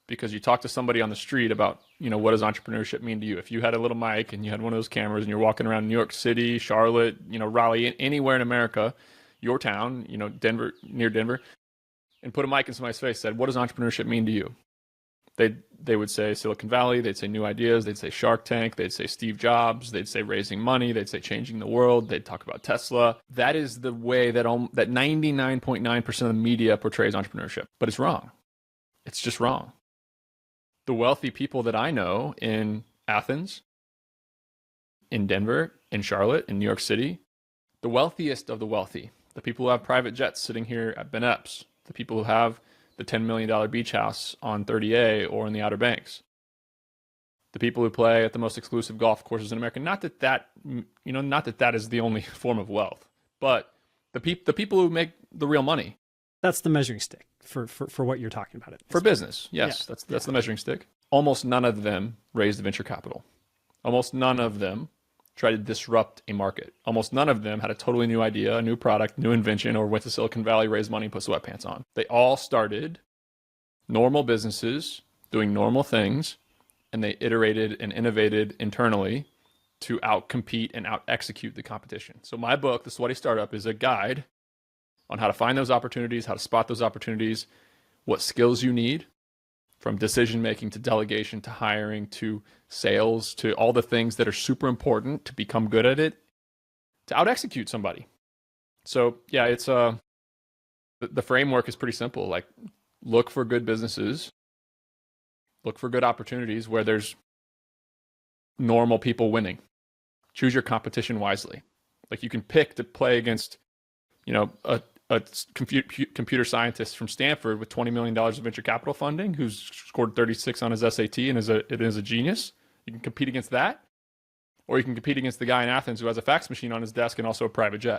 because you talk to somebody on the street about, what does entrepreneurship mean to you? If you had a little mic and you had one of those cameras and you're walking around New York City, Charlotte, Raleigh, anywhere in America, your town, Denver, near Denver, and put a mic in somebody's face, said, what does entrepreneurship mean to you? They would say Silicon Valley, they'd say new ideas, they'd say Shark Tank, they'd say Steve Jobs, they'd say raising money, they'd say changing the world, they'd talk about Tesla. That is the way that 99.9% of the media portrays entrepreneurship, but it's wrong. It's just wrong. The wealthy people that I know in Athens, in Denver, in Charlotte, in New York City, the wealthiest of the wealthy, the people who have private jets sitting here at Ben Epps, the people who have the $10 million beach house on 30A or in the Outer Banks, the people who play at the most exclusive golf courses in America. Not that that is the only form of wealth, but the people who make the real money. That's the measuring stick for what you're talking about. For business, yes, yeah. That's the measuring stick. Almost none of them raised venture capital. Almost none of them tried to disrupt a market. Almost none of them had a totally new idea, a new product, new invention, or went to Silicon Valley, raised money, and put sweatpants on. They all started normal businesses, doing normal things, and they iterated and innovated internally to outcompete and out-execute the competition. So my book, The Sweaty Startup, is a guide on how to find those opportunities, how to spot those opportunities, what skills you need, from decision-making to delegation to hiring to sales to all the things that are super important to become good at it, to out-execute somebody. So yeah, it's the framework is pretty simple. Like, look for good businesses, look for good opportunities where there's normal people winning. Choose your competition wisely. Like, you can pick to play against, a computer scientist from Stanford with $20 million of venture capital funding who's scored 36 on his SAT and is a genius. You can compete against that. Or you can compete against the guy in Athens who has a fax machine on his desk and also a private jet.